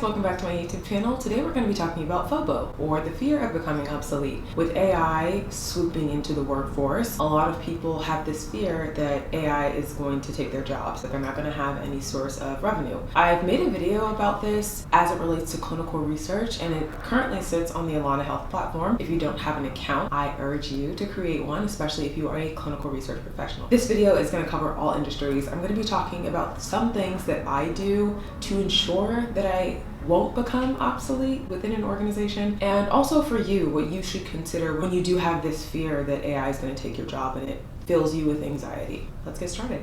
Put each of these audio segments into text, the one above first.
guys, welcome back to my YouTube channel. Today we're going to be talking about FOBO, or the fear of becoming obsolete. With AI swooping into the workforce, a lot of people have this fear that AI is going to take their jobs, that they're not going to have any source of revenue. I've made a video about this as it relates to clinical research, and it currently sits on the Alana Health platform. If you don't have an account, I urge you to create one, especially if you are a clinical research professional. This video is going to cover all industries. I'm going to be talking about some things that I do to ensure that I won't become obsolete within an organization, and also for you, what you should consider when you do have this fear that AI is going to take your job and it fills you with anxiety. Let's get started.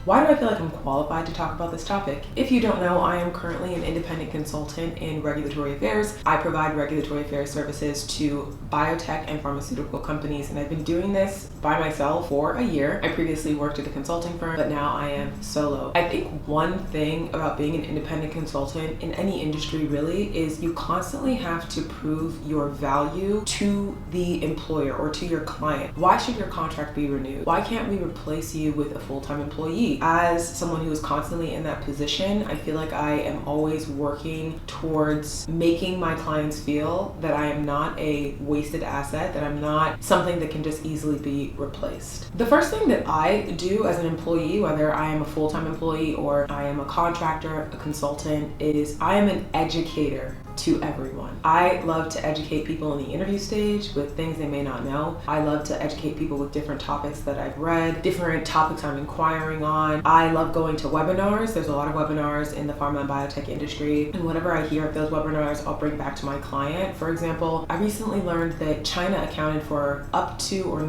Why do I feel like I'm qualified to talk about this topic? If you don't know, I am currently an independent consultant in regulatory affairs. I provide regulatory affairs services to biotech and pharmaceutical companies, and I've been doing this by myself for a year. I previously worked at a consulting firm, but now I am solo. I think one thing about being an independent consultant in any industry really is you constantly have to prove your value to the employer or to your client. Why should your contract be renewed? Why can't we replace you with a full-time employee? As someone who is constantly in that position, I feel like I am always working towards making my clients feel that I am not a wasted asset, that I'm not something that can just easily be replaced. The first thing that I do as an employee, whether I am a full-time employee or I am a contractor, a consultant, is I am an educator to everyone. I love to educate people in the interview stage with things they may not know. I love to educate people with different topics that I've read, different topics I'm inquiring on. I love going to webinars. There's a lot of webinars in the pharma and biotech industry, and whatever I hear at those webinars, I'll bring back to my client. For example, I recently learned that China accounted for up to or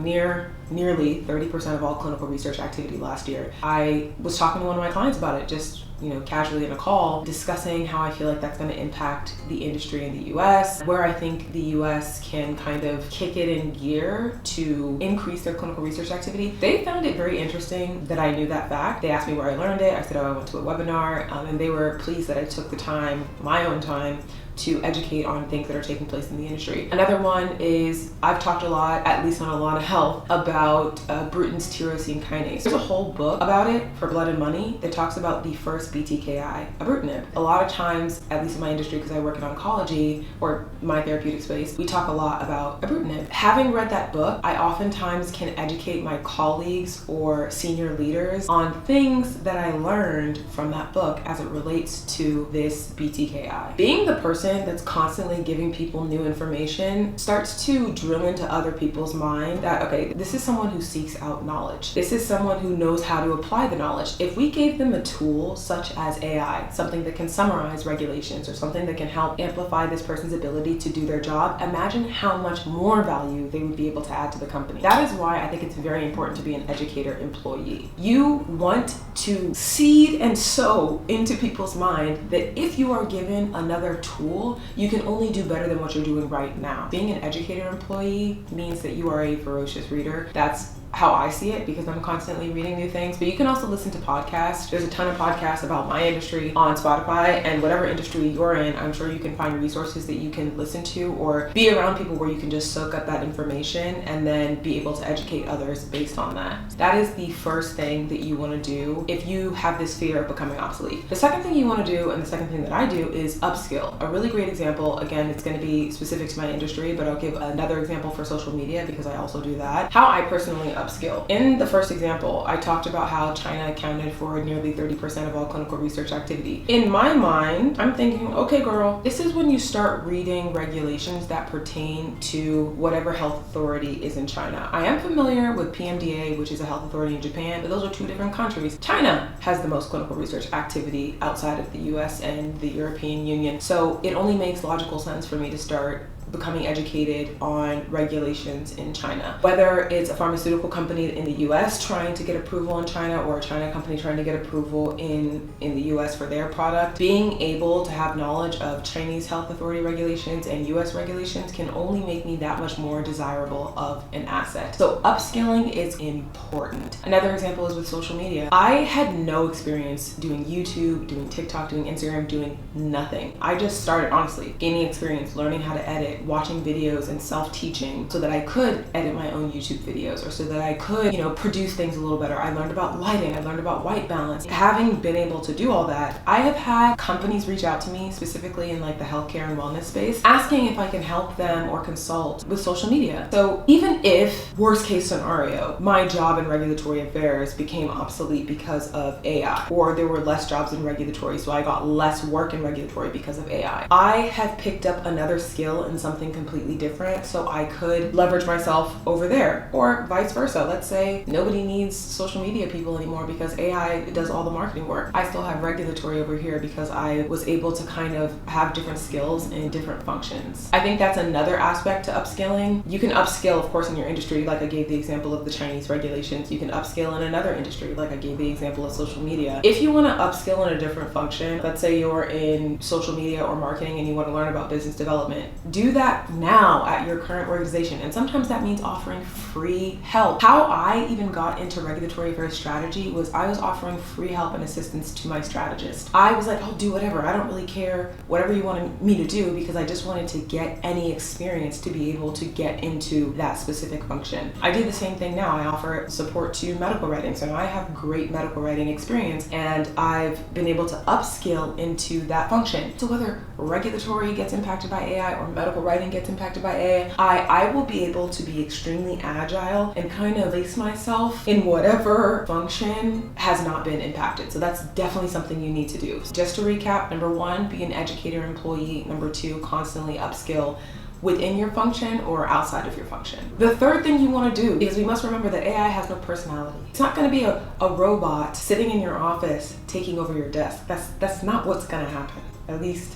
nearly 30% of all clinical research activity last year. I was talking to one of my clients about it, just casually in a call, discussing how I feel like that's going to impact the industry in the US, where I think the US can kind of kick it in gear to increase their clinical research activity. They found it very interesting that I knew that fact. They asked me where I learned it. I said, I went to a webinar, and they were pleased that I took the time, my own time, to educate on things that are taking place in the industry. Another one is I've talked a lot, at least on Alana Health, about Bruton's tyrosine kinase. There's a whole book about it for Blood and Money that talks about the first BTKI, ibrutinib. A lot of times, at least in my industry, because I work in oncology or my therapeutic space, we talk a lot about ibrutinib. Having read that book, I oftentimes can educate my colleagues or senior leaders on things that I learned from that book as it relates to this BTKI. Being the person that's constantly giving people new information starts to drill into other people's mind that, okay, this is someone who seeks out knowledge. This is someone who knows how to apply the knowledge. If we gave them a tool such as AI, something that can summarize regulations or something that can help amplify this person's ability to do their job, imagine how much more value they would be able to add to the company. That is why I think it's very important to be an educator employee. You want to seed and sow into people's mind that if you are given another tool, you can only do better than what you're doing right now. Being an educator employee means that you are a voracious reader. That's how I see it, because I'm constantly reading new things. But you can also listen to podcasts. There's a ton of podcasts about my industry on Spotify, and whatever industry you're in, I'm sure you can find resources that you can listen to or be around people where you can just soak up that information and then be able to educate others based on that. That is the first thing that you want to do if you have this fear of becoming obsolete. The second thing you want to do, and the second thing that I do, is upskill. A really great example, again, it's going to be specific to my industry, but I'll give another example for social media because I also do that. How I personally upskill. In the first example, I talked about how China accounted for nearly 30% of all clinical research activity. In my mind, I'm thinking, okay, girl, this is when you start reading regulations that pertain to whatever health authority is in China. I am familiar with PMDA, which is a health authority in Japan, but those are two different countries. China has the most clinical research activity outside of the US and the European Union. So it only makes logical sense for me to start becoming educated on regulations in China. Whether it's a pharmaceutical company in the US trying to get approval in China or a China company trying to get approval in the US for their product, being able to have knowledge of Chinese health authority regulations and US regulations can only make me that much more desirable of an asset. So upskilling is important. Another example is with social media. I had no experience doing YouTube, doing TikTok, doing Instagram, doing nothing. I just started, honestly, gaining experience, learning how to edit, started watching videos and self-teaching so that I could edit my own YouTube videos, or so that I could, produce things a little better. I learned about lighting, I learned about white balance. Having been able to do all that, I have had companies reach out to me, specifically in like the healthcare and wellness space, asking if I can help them or consult with social media. So even if, worst case scenario, my job in regulatory affairs became obsolete because of AI, or there were less jobs in regulatory, so I got less work in regulatory because of AI, I have picked up another skill in something completely different so I could leverage myself over there, or vice versa. Let's say nobody needs social media people anymore because AI does all the marketing work. I still have regulatory over here because I was able to kind of have different skills in different functions. I think that's another aspect to upskilling. You can upskill, of course, in your industry, like I gave the example of the Chinese regulations. You can upskill in another industry, like I gave the example of social media. If you want to upskill in a different function, let's say you're in social media or marketing and you want to learn about business development, do that now at your current organization. And sometimes that means offering free help. How I even got into regulatory affairs strategy was I was offering free help and assistance to my strategist. I was like, I'll do whatever. I don't really care whatever you wanted me to do, because I just wanted to get any experience to be able to get into that specific function. I do the same thing now. I offer support to medical writing. So now I have great medical writing experience, and I've been able to upskill into that function. So whether regulatory gets impacted by AI or medical writing gets impacted by AI, I will be able to be extremely agile and kind of place myself in whatever function has not been impacted. So that's definitely something you need to do. Just to recap, number one, be an educator employee. Number two, constantly upskill within your function or outside of your function. The third thing you want to do, because we must remember that AI has no personality. It's not going to be a robot sitting in your office taking over your desk. That's not what's going to happen. At least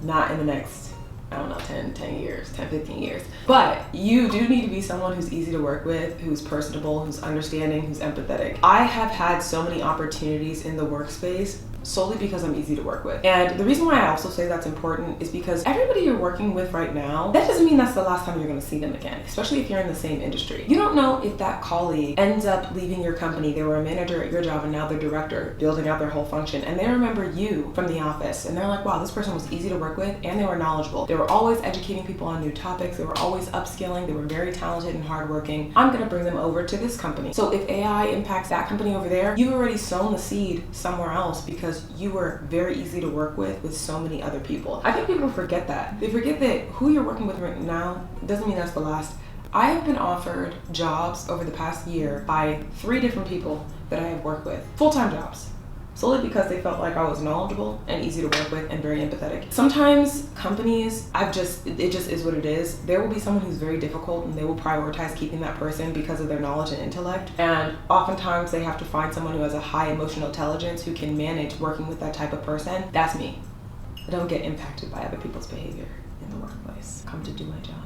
not in the next, 10 years, 15 years. But you do need to be someone who's easy to work with, who's personable, who's understanding, who's empathetic. I have had so many opportunities in the workspace solely because I'm easy to work with. And the reason why I also say that's important is because everybody you're working with right now, that doesn't mean that's the last time you're gonna see them again, especially if you're in the same industry. You don't know if that colleague ends up leaving your company. They were a manager at your job and now they're director, building out their whole function. And they remember you from the office and they're like, wow, this person was easy to work with and they were knowledgeable. They were always educating people on new topics. They were always upskilling. They were very talented and hardworking. I'm gonna bring them over to this company. So if AI impacts that company over there, you've already sown the seed somewhere else because you were very easy to work with so many other people. I think people forget that. They forget that who you're working with right now doesn't mean that's the last. I have been offered jobs over the past year by 3 different people that I have worked with, full-time jobs, solely because they felt like I was knowledgeable and easy to work with and very empathetic. Sometimes companies, it just is what it is. There will be someone who's very difficult and they will prioritize keeping that person because of their knowledge and intellect. And oftentimes they have to find someone who has a high emotional intelligence who can manage working with that type of person. That's me. I don't get impacted by other people's behavior in the workplace. Come to do my job.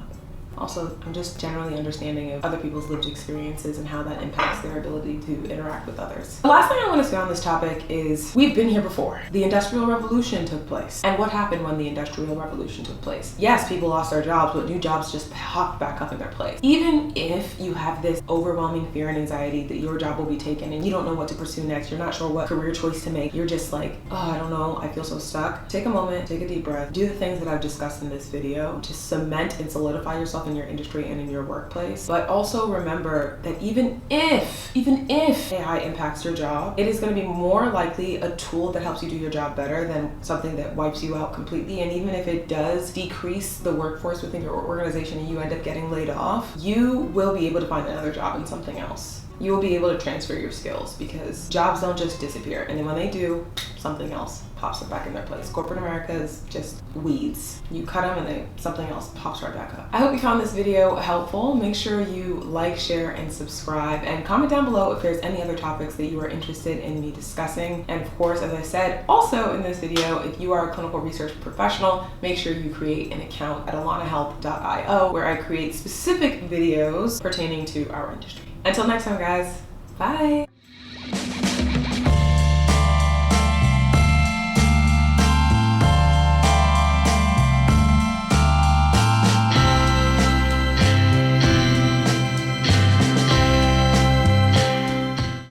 Also, I'm just generally understanding of other people's lived experiences and how that impacts their ability to interact with others. The last thing I want to say on this topic is we've been here before. The Industrial Revolution took place. And what happened when the Industrial Revolution took place? Yes, people lost their jobs, but new jobs just popped back up in their place. Even if you have this overwhelming fear and anxiety that your job will be taken and you don't know what to pursue next, you're not sure what career choice to make, you're just like, oh, I don't know, I feel so stuck. Take a moment, take a deep breath, do the things that I've discussed in this video to cement and solidify yourself in your industry and in your workplace. But also remember that even if AI impacts your job, it is going to be more likely a tool that helps you do your job better than something that wipes you out completely. And even if it does decrease the workforce within your organization and you end up getting laid off, you will be able to find another job in something else. You will be able to transfer your skills because jobs don't just disappear. And then when they do, something else pops up back in their place. Corporate America is just weeds. You cut them and something else pops right back up. I hope you found this video helpful. Make sure you like, share, and subscribe, and comment down below if there's any other topics that you are interested in me discussing. And of course, as I said, also in this video, if you are a clinical research professional, make sure you create an account at alanahealth.io where I create specific videos pertaining to our industry. Until next time, guys, bye.